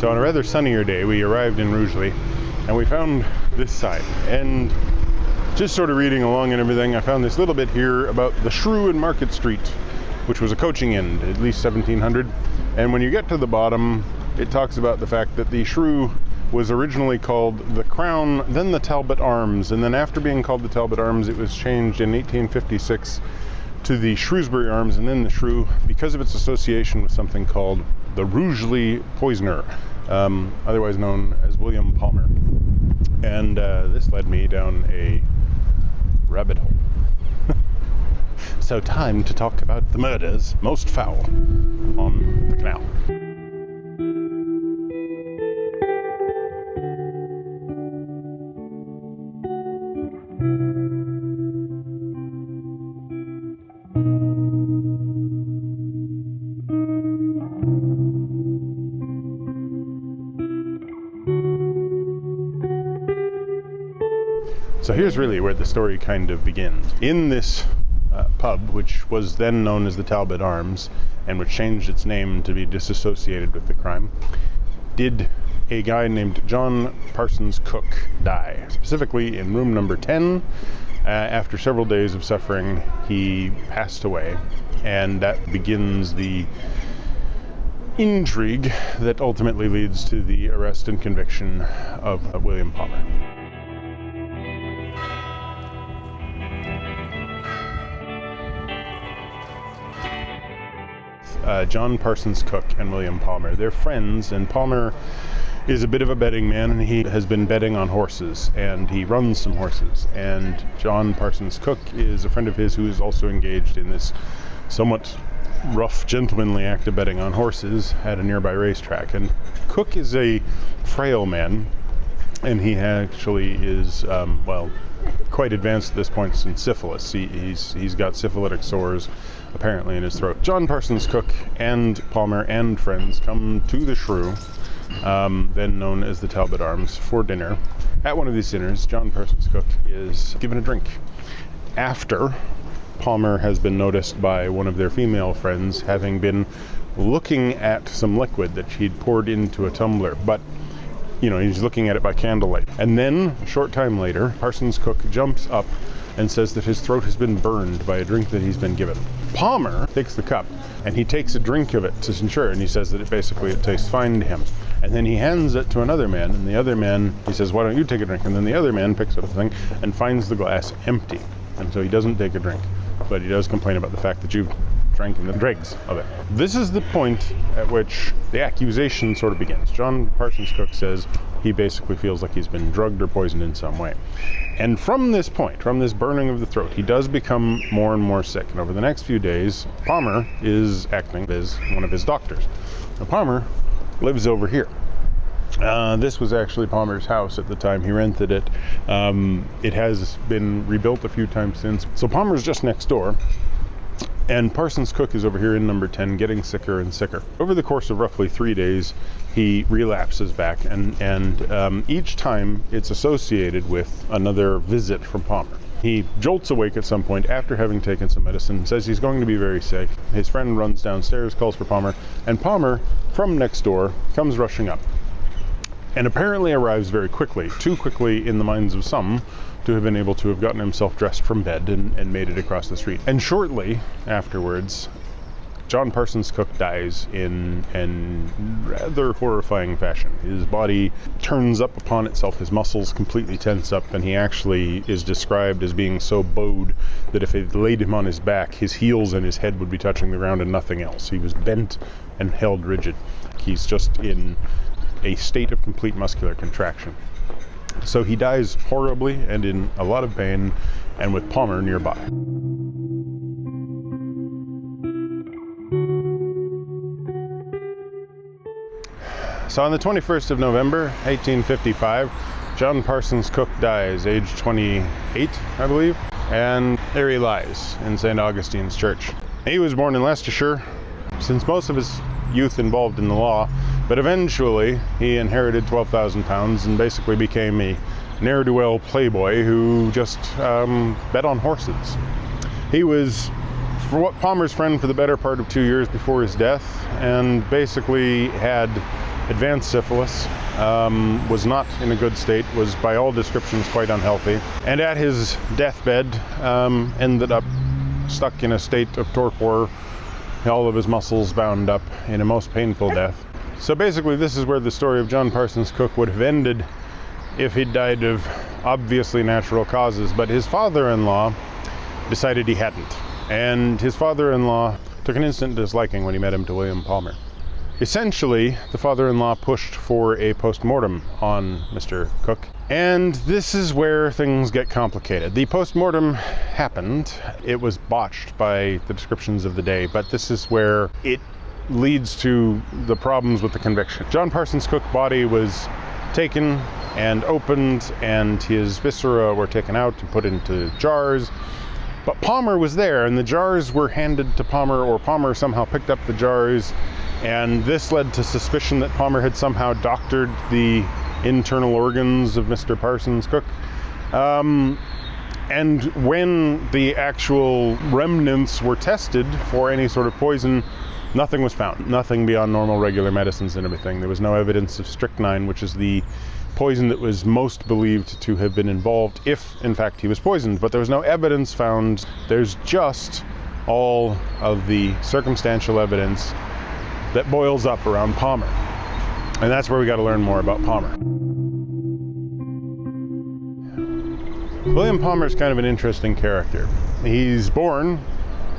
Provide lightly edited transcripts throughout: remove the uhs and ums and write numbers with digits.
So on a rather sunnier day, we arrived in Rugeley, and we found this sign. And just sort of reading along and everything, I found this little bit here about the Shrew in Market Street, which was a coaching inn, at least 1700. And when you get to the bottom, it talks about the fact that the Shrew was originally called the Crown, then the Talbot Arms, and then after being called the Talbot Arms, it was changed in 1856 to the Shrewsbury Arms, and then the Shrew, because of its association with something called the Rugeley Poisoner, otherwise known as William Palmer. And this led me down a rabbit hole. So time to talk about the murders most foul on the canal. So here's really where the story kind of begins. In this pub, which was then known as the Talbot Arms, and which changed its name to be disassociated with the crime, did a guy named John Parsons Cook die. Specifically in room number 10, after several days of suffering, he passed away. And that begins the intrigue that ultimately leads to the arrest and conviction of William Palmer. John Parsons Cook and William Palmer. They're friends, and Palmer is a bit of a betting man, and he has been betting on horses, and he runs some horses. And John Parsons Cook is a friend of his who is also engaged in this somewhat rough, gentlemanly act of betting on horses at a nearby racetrack. And Cook is a frail man, and he actually is, quite advanced at this point in syphilis. He's got syphilitic sores apparently in his throat. John Parsons Cook and Palmer and friends come to the Shrew, then known as the Talbot Arms, for dinner. At one of these dinners, John Parsons Cook is given a drink after Palmer has been noticed by one of their female friends having been looking at some liquid that she'd poured into a tumbler, but he's looking at it by candlelight. And then, a short time later, Parsons Cook jumps up and says that his throat has been burned by a drink that he's been given. Palmer takes the cup, and he takes a drink of it to ensure, and he says that it tastes fine to him. And then he hands it to another man, and the other man, he says, "Why don't you take a drink?" And then the other man picks up the thing and finds the glass empty. And so he doesn't take a drink, but he does complain about the fact that you've drank in the dregs of it. This is the point at which the accusation sort of begins. John Parsons Cook says he basically feels like he's been drugged or poisoned in some way. And from this point, from this burning of the throat, he does become more and more sick. And over the next few days, Palmer is acting as one of his doctors. Now, Palmer lives over here. This was actually Palmer's house at the time he rented it. It has been rebuilt a few times since. So Palmer's just next door. And Parsons Cook is over here in number 10, getting sicker and sicker. Over the course of roughly 3 days, he relapses back, and each time it's associated with another visit from Palmer. He jolts awake at some point after having taken some medicine, says he's going to be very sick. His friend runs downstairs, calls for Palmer, and Palmer, from next door, comes rushing up. And apparently arrives very quickly, too quickly in the minds of some to have been able to have gotten himself dressed from bed and made it across the street. And shortly afterwards, John Parsons Cook dies in a rather horrifying fashion. His body turns up upon itself, his muscles completely tense up, and he actually is described as being so bowed that if they laid him on his back, his heels and his head would be touching the ground and nothing else. He was bent and held rigid. He's just in a state of complete muscular contraction. So he dies horribly and in a lot of pain, and with Palmer nearby. So on the 21st of November, 1855, John Parsons Cook dies, age 28, I believe, and there he lies in St. Augustine's Church. He was born in Leicestershire, since most of his youth involved in the law, but eventually he inherited £12,000 and basically became a ne'er-do-well playboy who just bet on horses. He was Palmer's friend for the better part of 2 years before his death, and basically had advanced syphilis, was not in a good state, was by all descriptions quite unhealthy, and at his deathbed ended up stuck in a state of torpor, all of his muscles bound up in a most painful death. So basically this is where the story of John Parsons Cook would have ended if he'd died of obviously natural causes, but his father-in-law decided he hadn't. And his father-in-law took an instant disliking when he met him to William Palmer. Essentially, the father-in-law pushed for a post-mortem on Mr. Cook, and this is where things get complicated. The post-mortem happened. It was botched by the descriptions of the day, but this is where it leads to the problems with the conviction. John Parsons Cook's body was taken and opened, and his viscera were taken out and put into jars. But Palmer was there, and the jars were handed to Palmer, or Palmer somehow picked up the jars, and this led to suspicion that Palmer had somehow doctored the internal organs of Mr. Parsons Cook. And when the actual remnants were tested for any sort of poison, nothing was found. Nothing beyond normal regular medicines and everything. There was no evidence of strychnine, which is the poison that was most believed to have been involved if, in fact, he was poisoned. But there was no evidence found. There's just all of the circumstantial evidence that boils up around Palmer. And that's where we got to learn more about Palmer. William Palmer is kind of an interesting character. He's born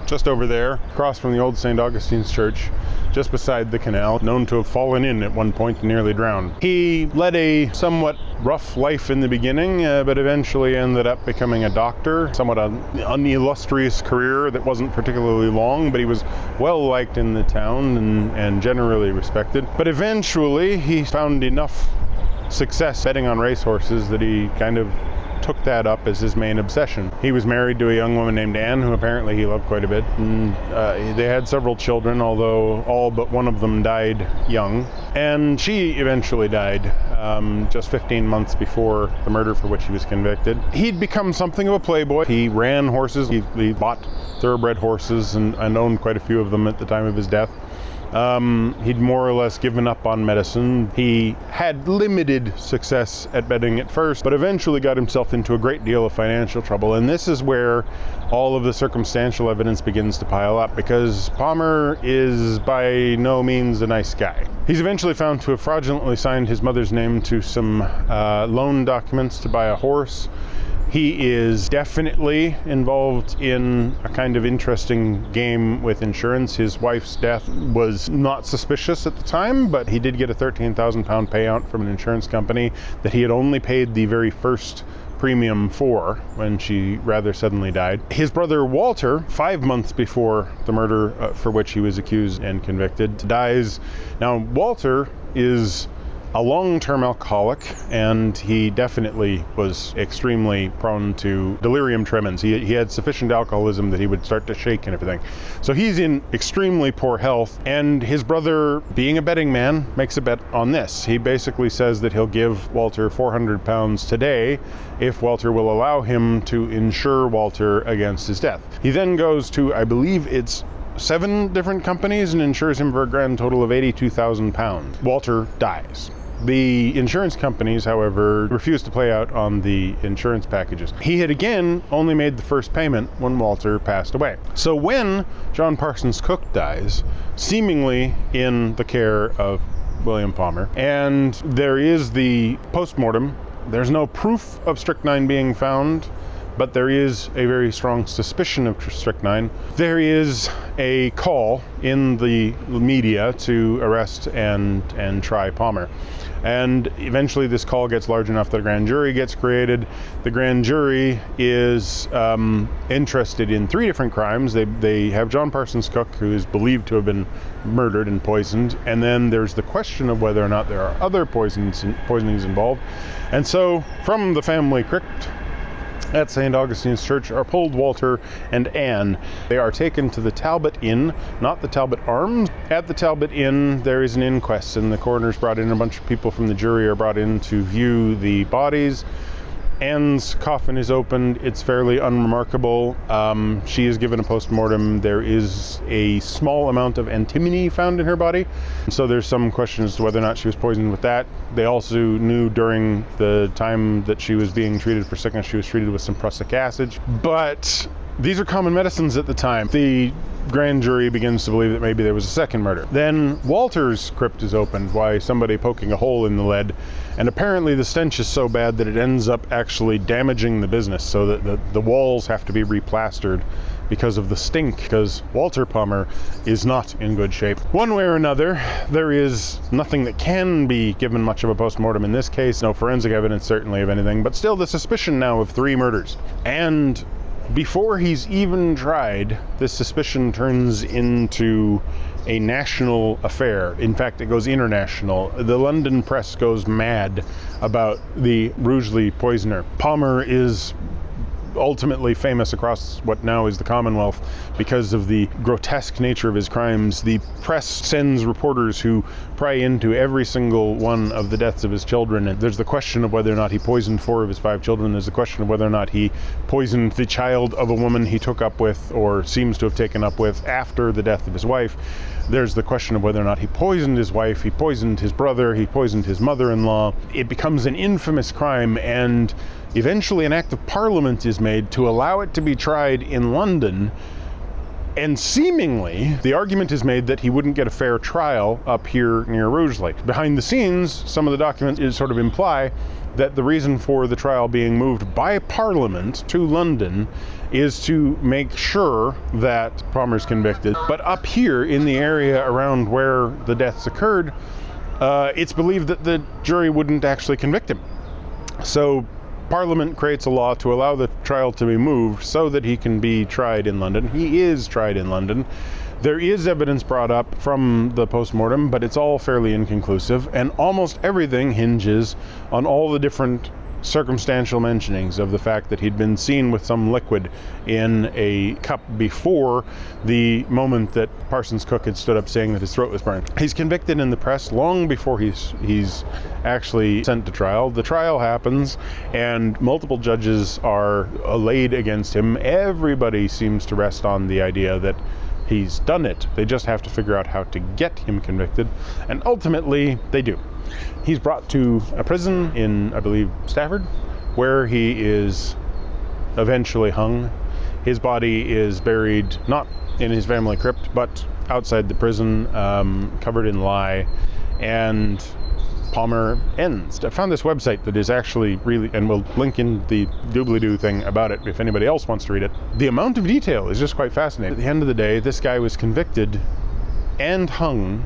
just over there, across from the old St. Augustine's Church, just beside the canal, known to have fallen in at one point and nearly drowned. He led a somewhat rough life in the beginning, but eventually ended up becoming a doctor, somewhat an illustrious career that wasn't particularly long, but he was well liked in the town and generally respected. But eventually he found enough success betting on racehorses that he kind of took that up as his main obsession. He was married to a young woman named Anne, who apparently he loved quite a bit, and they had several children, although all but one of them died young. And she eventually died just 15 months before the murder for which he was convicted. He'd become something of a playboy. He ran horses. He bought thoroughbred horses and owned quite a few of them at the time of his death. He'd more or less given up on medicine. He had limited success at betting at first, but eventually got himself into a great deal of financial trouble. And this is where all of the circumstantial evidence begins to pile up, because Palmer is by no means a nice guy. He's eventually found to have fraudulently signed his mother's name to some loan documents to buy a horse. He is definitely involved in a kind of interesting game with insurance. His wife's death was not suspicious at the time, but he did get a £13,000 payout from an insurance company that he had only paid the very first premium for when she rather suddenly died. His brother Walter, 5 months before the murder for which he was accused and convicted, dies. Now, Walter is a long-term alcoholic, and he definitely was extremely prone to delirium tremens. He had sufficient alcoholism that he would start to shake and everything. So he's in extremely poor health, and his brother, being a betting man, makes a bet on this. He basically says that he'll give Walter £400 today if Walter will allow him to insure Walter against his death. He then goes to, I believe it's 7 different companies, and insures him for a grand total of £82,000. Walter dies. The insurance companies, however, refused to pay out on the insurance packages. He had again only made the first payment when Walter passed away. So when John Parsons Cook dies, seemingly in the care of William Palmer, and there is the post-mortem, there's no proof of strychnine being found, but there is a very strong suspicion of strychnine. There is a call in the media to arrest and try Palmer. And eventually this call gets large enough that a grand jury gets created. The grand jury is interested in 3 different crimes. They have John Parsons Cook, who is believed to have been murdered and poisoned. And then there's the question of whether or not there are other poisonings involved. And so from the family crypt at St. Augustine's Church are pulled Walter and Anne. They are taken to the Talbot Inn, not the Talbot Arms. At the Talbot Inn, there is an inquest, and the coroner's brought in. A bunch of people from the jury are brought in to view the bodies. Anne's coffin is opened. It's fairly unremarkable. She is given a post-mortem. There is a small amount of antimony found in her body, so there's some questions as to whether or not she was poisoned with that. They also knew during the time that she was being treated for sickness, she was treated with some prussic acid. But these are common medicines at the time. The grand jury begins to believe that maybe there was a second murder. Then Walter's crypt is opened by somebody poking a hole in the lead, and apparently the stench is so bad that it ends up actually damaging the business, so that the walls have to be replastered because of the stink, because Walter Palmer is not in good shape. One way or another, there is nothing that can be given much of a post-mortem in this case. No forensic evidence certainly of anything, but still the suspicion now of 3 murders. And before he's even tried, this suspicion turns into a national affair. In fact, it goes international. The London press goes mad about the Rugeley Poisoner. Palmer is ultimately famous across what now is the Commonwealth because of the grotesque nature of his crimes. The press sends reporters who pry into every single one of the deaths of his children. And there's the question of whether or not he poisoned 4 of his 5 children. There's the question of whether or not he poisoned the child of a woman he took up with, or seems to have taken up with, after the death of his wife. There's the question of whether or not he poisoned his wife, he poisoned his brother, he poisoned his mother-in-law. It becomes an infamous crime, and eventually an act of parliament is made to allow it to be tried in London, and seemingly the argument is made that he wouldn't get a fair trial up here near Rugeley. Behind the scenes, some of the documents sort of imply that the reason for the trial being moved by Parliament to London is to make sure that Palmer's convicted. But up here in the area around where the deaths occurred, it's believed that the jury wouldn't actually convict him. So Parliament creates a law to allow the trial to be moved so that he can be tried in London. He is tried in London. There is evidence brought up from the post-mortem, but it's all fairly inconclusive, and almost everything hinges on all the different circumstantial mentionings of the fact that he'd been seen with some liquid in a cup before the moment that Parsons' cook had stood up saying that his throat was burned. He's convicted in the press long before he's actually sent to trial. The trial happens, and multiple judges are laid against him. Everybody seems to rest on the idea that he's done it. They just have to figure out how to get him convicted, and ultimately they do. He's brought to a prison in, I believe, Stafford, where he is eventually hung. His body is buried not in his family crypt, but outside the prison, covered in lye, and Palmer ends. I found this website that is actually really, and we'll link in the doobly-doo thing about it if anybody else wants to read it. The amount of detail is just quite fascinating. At the end of the day, this guy was convicted and hung,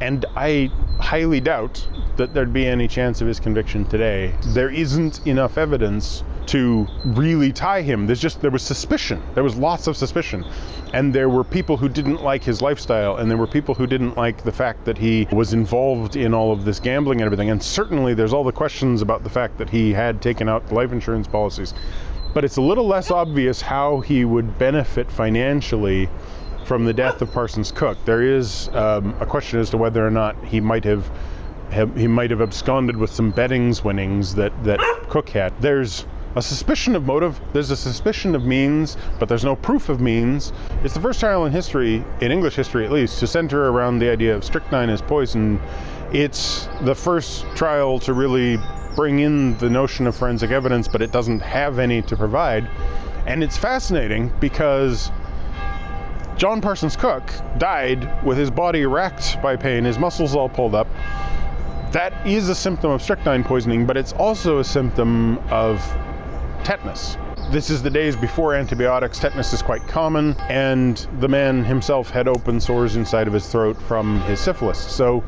and I highly doubt that there'd be any chance of his conviction today. There isn't enough evidence to really tie him. There was suspicion. There was lots of suspicion. And there were people who didn't like his lifestyle, and there were people who didn't like the fact that he was involved in all of this gambling and everything. And certainly there's all the questions about the fact that he had taken out life insurance policies. But it's a little less obvious how he would benefit financially from the death of Parsons' cook. There is a question as to whether or not he might have absconded with some bettings winnings that Cook had. There's a suspicion of motive, there's a suspicion of means, but there's no proof of means. It's the first trial in history, in English history at least, to center around the idea of strychnine as poison. It's the first trial to really bring in the notion of forensic evidence, but it doesn't have any to provide. And it's fascinating because John Parsons' cook died with his body racked by pain, his muscles all pulled up. That is a symptom of strychnine poisoning, but it's also a symptom of tetanus. This is the days before antibiotics. Tetanus is quite common, and the man himself had open sores inside of his throat from his syphilis. So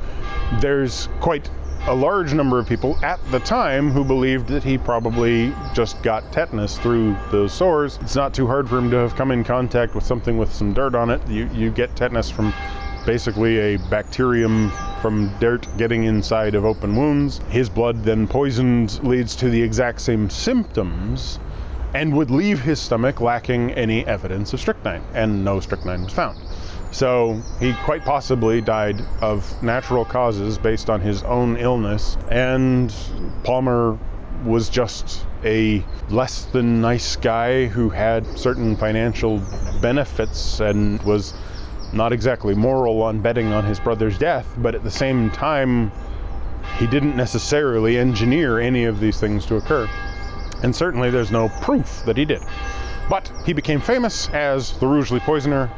there's quite a large number of people at the time who believed that he probably just got tetanus through those sores. It's not too hard for him to have come in contact with something with some dirt on it. You get tetanus from basically a bacterium from dirt getting inside of open wounds. His blood then poisoned leads to the exact same symptoms and would leave his stomach lacking any evidence of strychnine, and no strychnine was found. So he quite possibly died of natural causes based on his own illness, and Palmer was just a less than nice guy who had certain financial benefits and was not exactly moral on betting on his brother's death, but at the same time, he didn't necessarily engineer any of these things to occur. And certainly there's no proof that he did. But he became famous as the Rugeley Poisoner,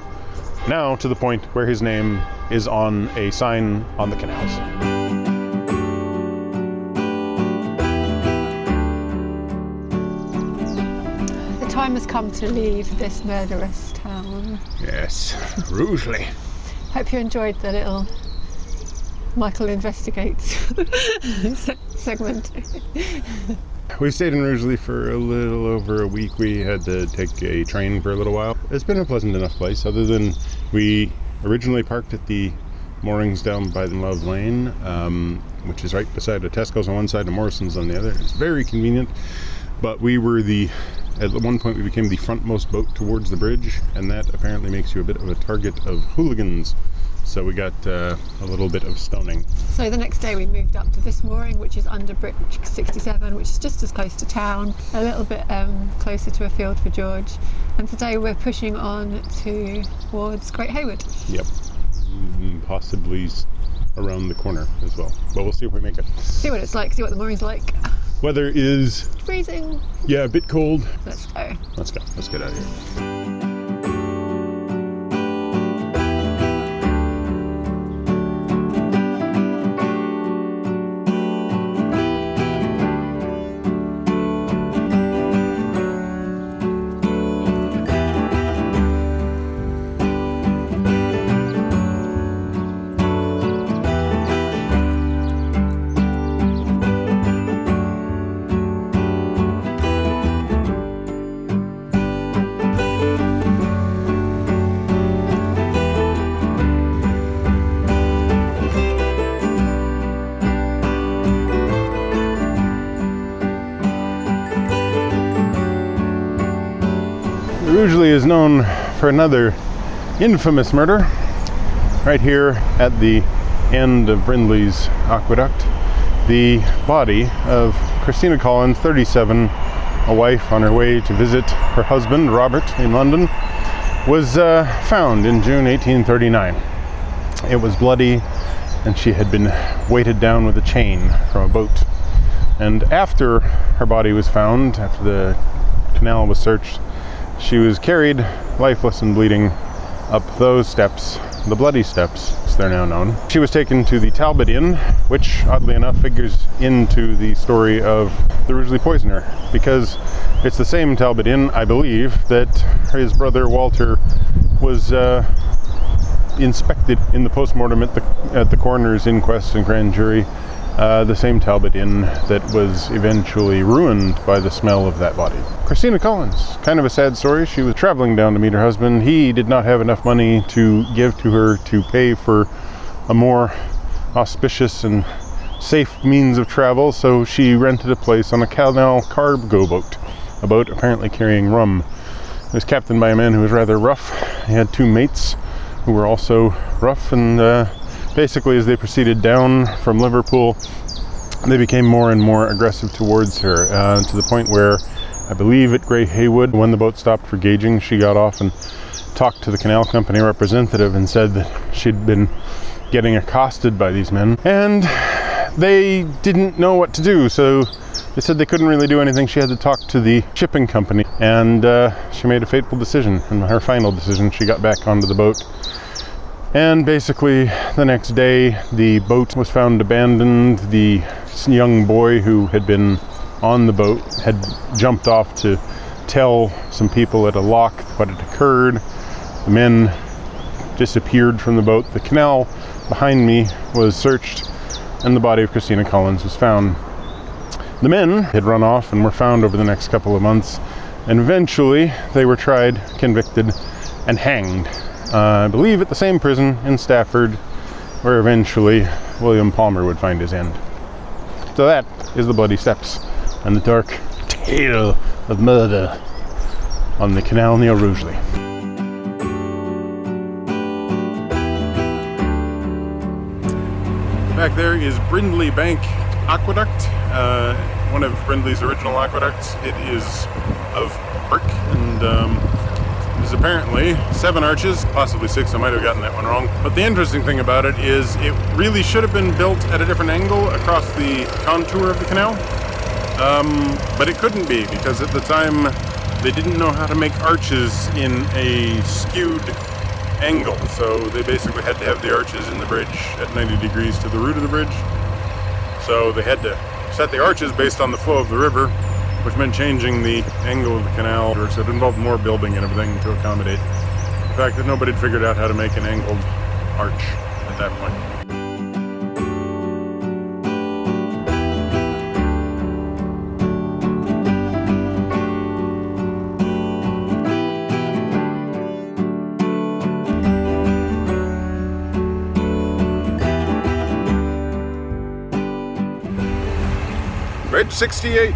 now to the point where his name is on a sign on the canals. The time has come to leave this murderous town. Yes, Rugeley. Hope you enjoyed the little Michael Investigates segment. We stayed in Rugeley for a little over a week. We had to take a train for a little while. It's been a pleasant enough place, other than we originally parked at the moorings down by the Love Lane, which is right beside a Tesco's on one side and Morrison's on the other. It's very convenient, but we were at one point we became the frontmost boat towards the bridge, and that apparently makes you a bit of a target of hooligans. So we got a little bit of stoning. So the next day we moved up to this mooring, which is under Bridge 67, which is just as close to town, a little bit closer to a field for George. And today we're pushing on towards Great Hayward. Yep, possibly around the corner as well. But we'll see if we make it. See what it's like, see what the mooring's like. Weather is freezing. Yeah, a bit cold. Let's go. Let's go. Let's get out of here. Rugeley is known for another infamous murder right here at the end of Brindley's Aqueduct. The body of Christina Collins, 37, a wife on her way to visit her husband, Robert, in London, was found in June 1839. It was bloody, and she had been weighted down with a chain from a boat. And after her body was found, after the canal was searched, she was carried, lifeless and bleeding, up those steps, the bloody steps, as they're now known. She was taken to the Talbot Inn, which, oddly enough, figures into the story of the Rugeley Poisoner, because it's the same Talbot Inn, I believe, that his brother Walter was inspected in the post-mortem at the coroner's inquest and grand jury. The same Talbot Inn that was eventually ruined by the smell of that body. Christina Collins, kind of a sad story. She was traveling down to meet her husband. He did not have enough money to give to her to pay for a more auspicious and safe means of travel, so she rented a place on a canal cargo boat, a boat apparently carrying rum. It was captained by a man who was rather rough. He had two mates who were also rough, and basically, as they proceeded down from Liverpool, they became more and more aggressive towards her, to the point where, I believe at Great Hayward, when the boat stopped for gauging, she got off and talked to the canal company representative and said that she'd been getting accosted by these men. And they didn't know what to do, so they said they couldn't really do anything. She had to talk to the shipping company, and she made a fateful decision. And her final decision, she got back onto the boat. And basically, the next day, the boat was found abandoned. The young boy who had been on the boat had jumped off to tell some people at a lock what had occurred. The men disappeared from the boat. The canal behind me was searched, and the body of Christina Collins was found. The men had run off and were found over the next couple of months, and eventually they were tried, convicted, and hanged. I believe at the same prison in Stafford, where eventually William Palmer would find his end. So that is the bloody steps and the dark tale of murder on the canal near Rugeley. Back there is Brindley Bank Aqueduct. one of Brindley's original aqueducts. It is of brick, and there's apparently 7 arches, possibly 6. I might have gotten that one wrong. But the interesting thing about it is it really should have been built at a different angle across the contour of the canal. But it couldn't be, because at the time they didn't know how to make arches in a skewed angle. So they basically had to have the arches in the bridge at 90 degrees to the root of the bridge. So they had to set the arches based on the flow of the river, which meant changing the angle of the canal. So it involved more building and everything to accommodate the fact that nobody had figured out how to make an angled arch at that point. Bridge 68.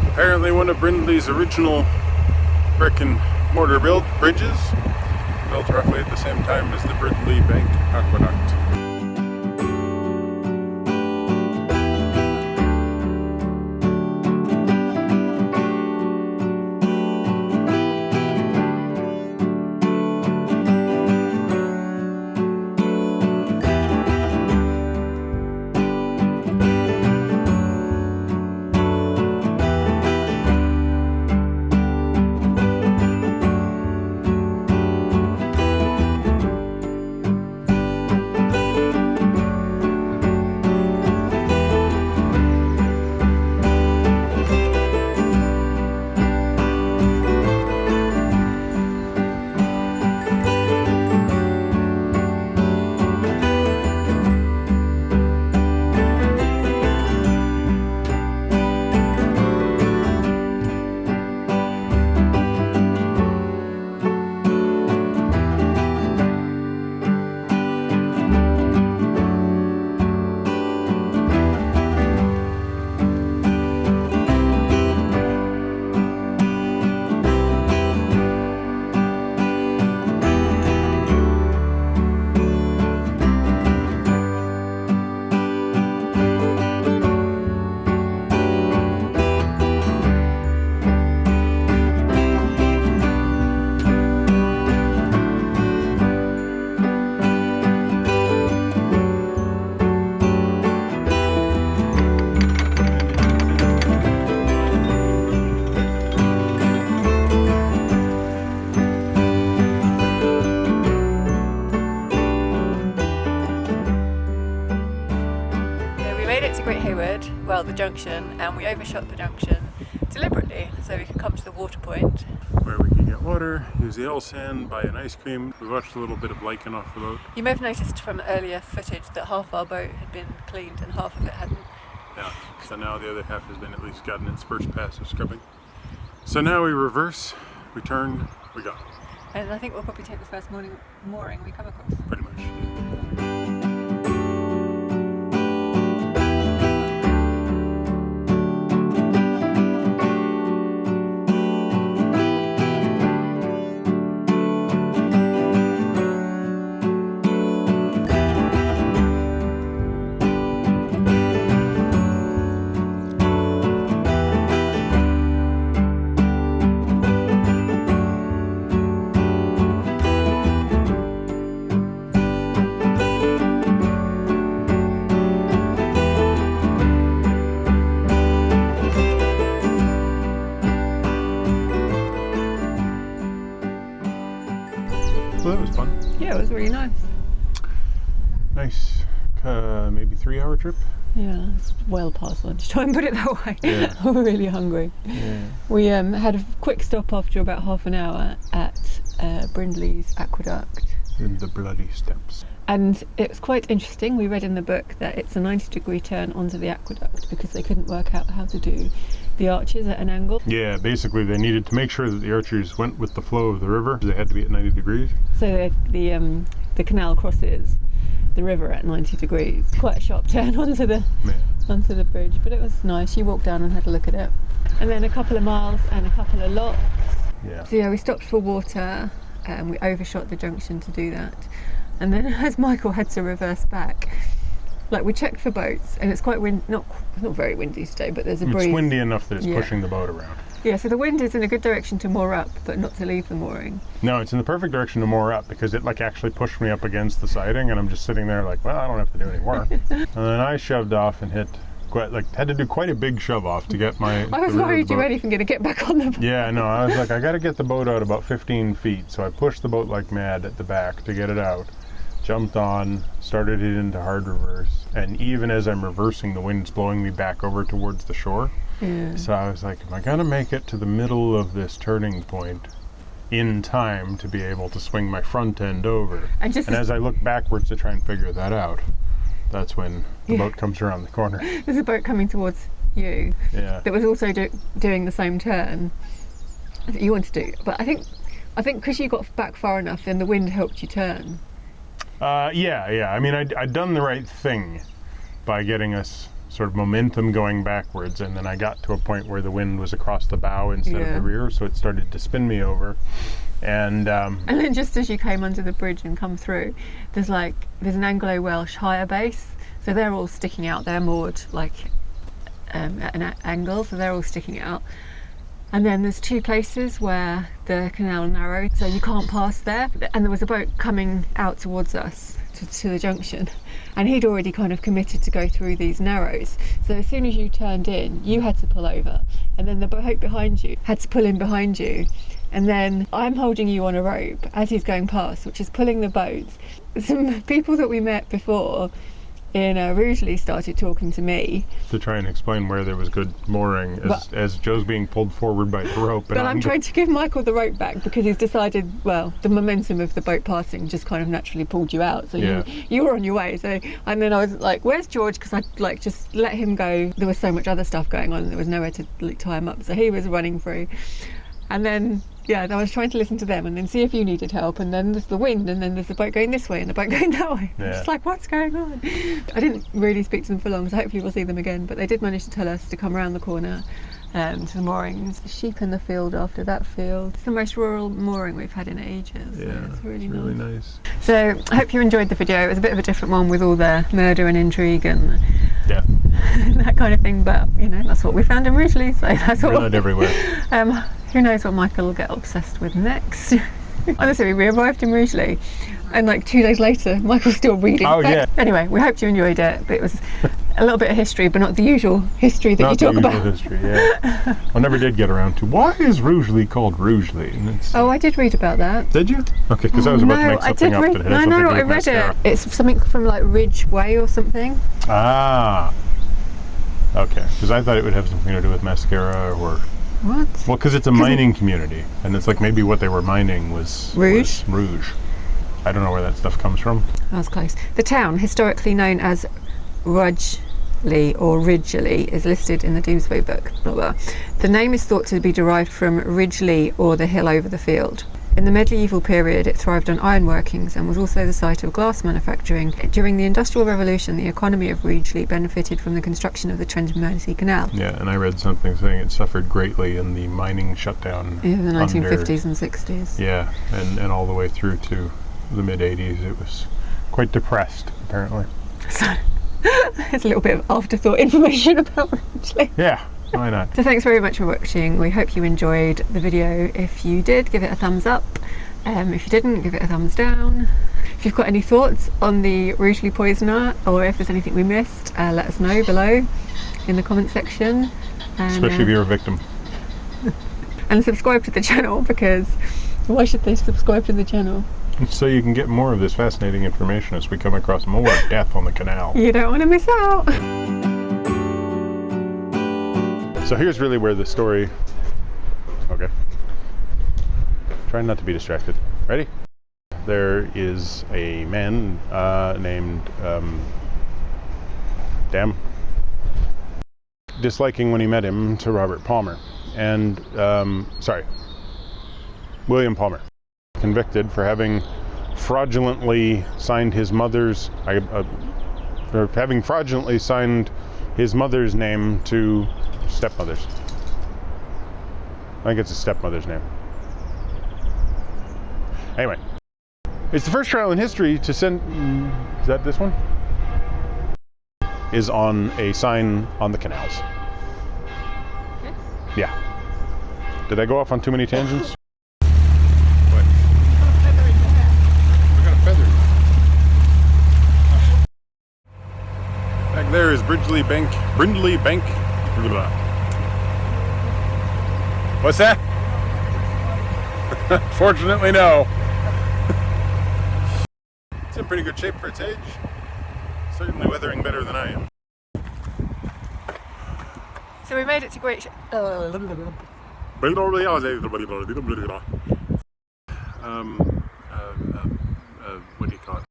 Apparently one of Brindley's original brick and mortar built bridges, built roughly at the same time as the Brindley Bank Aqueduct. Well, the junction, and we overshot the junction deliberately so we could come to the water point where we can get water, use the L sand, buy an ice cream. We watched a little bit of lichen off the boat. You may have noticed from earlier footage that half our boat had been cleaned and half of it hadn't. Yeah, so now the other half has been at least gotten its first pass of scrubbing. So now we reverse, we turn, we go. And I think we'll probably take the first mooring we come across. Pretty much. So that was fun. Yeah, it was really nice. Nice, maybe 3-hour trip. Yeah, it's well past lunchtime, put it that way. Yeah. I'm really hungry. Yeah. We had a quick stop after about half an hour at Brindley's Aqueduct. In the bloody steps. And it was quite interesting. We read in the book that it's a 90-degree turn onto the aqueduct because they couldn't work out how to do the arches at an angle. Yeah, basically they needed to make sure that the arches went with the flow of the river. They had to be at 90 degrees. So the canal crosses the river at 90 degrees. Quite a sharp turn onto the bridge, but it was nice. You walked down and had a look at it. And then a couple of miles and a couple of lots. Yeah. So yeah, we stopped for water and we overshot the junction to do that. And then as Michael had to reverse back, like we checked for boats, and it's quite not very windy today, but there's a breeze. It's windy enough that it's Yeah. pushing the boat around. Yeah, so the wind is in a good direction to moor up, but not to leave the mooring. No, it's in the perfect direction to moor up, because it like actually pushed me up against the siding, and I'm just sitting there like, well, I don't have to do any work. And then I shoved off and had to do quite a big shove off to get my. I was worried you weren't even going to get back on the boat. Yeah, no, I was like, I got to get the boat out about 15 feet, so I pushed the boat like mad at the back to get it out. Jumped on, started it into hard reverse, and even as I'm reversing, the wind's blowing me back over towards the shore. Yeah. So I was like, am I gonna make it to the middle of this turning point in time to be able to swing my front end over? And as I look backwards to try and figure that out, that's when the boat comes around the corner. There's a boat coming towards you that was also doing the same turn that you wanted to do. But I think because you got back far enough, then the wind helped you turn. Yeah. I mean, I'd done the right thing by getting us sort of momentum going backwards, and then I got to a point where the wind was across the bow instead of the rear, so it started to spin me over. And then just as you came under the bridge and come through, there's an Anglo-Welsh hire base, so they're all sticking out. They're moored like at an angle, so they're all sticking out. And then there's two places where the canal narrowed, so you can't pass there. And there was a boat coming out towards us to the junction, and he'd already kind of committed to go through these narrows. So as soon as you turned in, you had to pull over, and then the boat behind you had to pull in behind you. And then I'm holding you on a rope as he's going past, which is pulling the boat. Some people that we met before in Rugeley started talking to me to try and explain where there was good mooring as Joe's being pulled forward by the rope. But I'm trying to give Michael the rope back because he's decided, well, the momentum of the boat passing just kind of naturally pulled you out. So you were on your way. So, and then I was like, where's George? Because I'd just let him go. There was so much other stuff going on and there was nowhere to tie him up. So he was running through. And then, I was trying to listen to them and then see if you needed help, and then there's the wind, and then there's the boat going this way and the boat going that way. I'm just like, what's going on? I didn't really speak to them for long, so hopefully we'll see them again, but they did manage to tell us to come around the corner to the moorings. The sheep in the field after that field. It's the most rural mooring we've had in ages. Yeah, it's really nice. So I hope you enjoyed the video. It was a bit of a different one with all the murder and intrigue and that kind of thing, but that's what we found in Rugeley, so that's what not everywhere. Who knows what Michael will get obsessed with next. Honestly, we arrived in Rugeley and 2 days later Michael's still reading. Anyway, we hope you enjoyed it, but it was a little bit of history, but not the usual history that you talk about. History, I never did get around to why is Rugeley called Rugeley. Oh, I did read about that. Did you? Okay, because I was about to make something up that had something to do with mascara. It. It's something from Ridge Way or something. Ah, okay, because I thought it would have something to do with mascara or... What? Well, because it's a mining community, and it's maybe what they were mining was rouge. I don't know where that stuff comes from. That was close. The town, historically known as Rugeley or Ridgeley, is listed in the Domesday Book. The name is thought to be derived from Ridgeley, or the hill over the field. In the medieval period, it thrived on iron workings and was also the site of glass manufacturing. During the Industrial Revolution, the economy of Rugeley benefited from the construction of the Trent and Mersey Canal. Yeah, and I read something saying it suffered greatly in the mining shutdown. In the 1950s and 60s. Yeah, and all the way through to the mid-80s, it was quite depressed, apparently. So, there's a little bit of afterthought information about Rugeley. Yeah. Why not? So thanks very much for watching. We hope you enjoyed the video. If you did, give it a thumbs up. If you didn't, give it a thumbs down. If you've got any thoughts on the Rugeley Poisoner, or if there's anything we missed, let us know below in the comment section. And, especially if you're a victim. And subscribe to the channel, because why should they subscribe to the channel? So you can get more of this fascinating information as we come across more death on the canal. You don't want to miss out. So here's really where the story... Okay. Trying not to be distracted. Ready? There is a man named... disliking when he met him to Robert Palmer. And, William Palmer. Convicted for having fraudulently signed his mother's... for having fraudulently signed his mother's name to... stepmother's. I think it's a stepmother's name. Anyway, it's the first trial in history to send... Is that this one? is on a sign on the canals. Okay. Yeah. Did I go off on too many tangents? Got a feather in your hair. I got a feather. Back there is Brindley Bank. What's that? Fortunately, no. It's in pretty good shape for its age. Certainly weathering better than I am. So we made it to Great. What do you call it?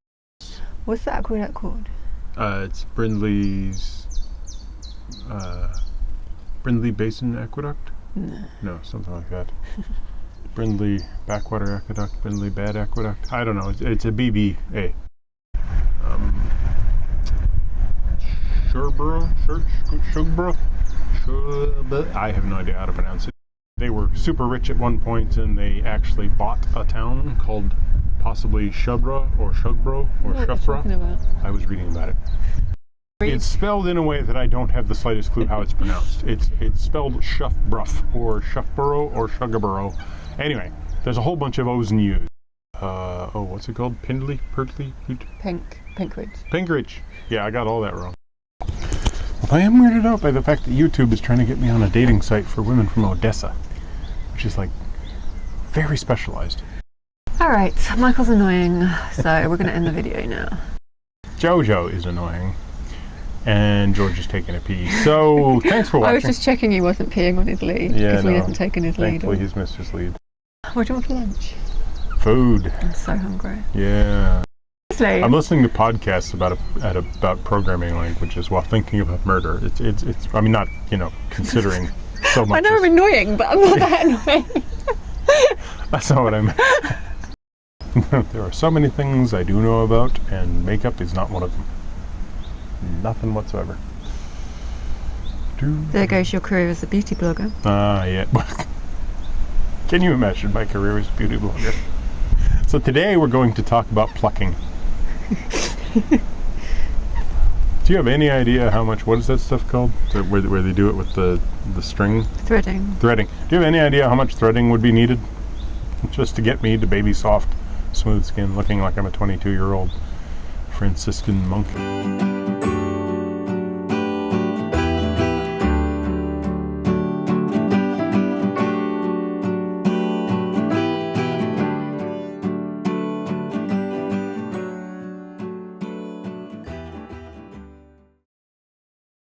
What's the aqueduct called? It's Brindley's Brindley Basin Aqueduct? No, something like that. Brindley Backwater Aqueduct, Brindley Bad Aqueduct. I don't know. It's a BBA. Shugborough? I have no idea how to pronounce it. They were super rich at one point, and they actually bought a town called possibly Shugborough or Shugborough or Shufra. I was reading about it. It's spelled in a way that I don't have the slightest clue how it's pronounced. It's spelled Shufbruff or Shufborough or Shugborough. Anyway, there's a whole bunch of O's and U's. What's it called? Pindley? Pertley? Pinkridge. Yeah, I got all that wrong. Well, I am weirded out by the fact that YouTube is trying to get me on a dating site for women from Odessa, which is like very specialized. Alright, Michael's annoying, so we're going to end the video now. Jojo is annoying, and George is taking a pee. So, thanks for watching. I was just checking he wasn't peeing on his lead, because we hadn't taken his lead. Thankfully, he's missed his lead. What do you want for lunch? Food. I'm so hungry. Yeah. Honestly, I'm listening to podcasts about programming languages while thinking about murder. It's I mean, not, considering so much. I know I'm annoying, but I'm not that annoying. That's not what I meant. There are so many things I do know about, and makeup is not one of them. Nothing whatsoever. There goes your career as a beauty blogger. Yeah. Can you imagine my career as a beauty blogger? So today we're going to talk about plucking. Do you have any idea how much, what is that stuff called? Where they do it with the string? Threading. Threading. Do you have any idea how much threading would be needed? Just to get me to baby soft, smooth skin, looking like I'm a 22-year-old Franciscan monk.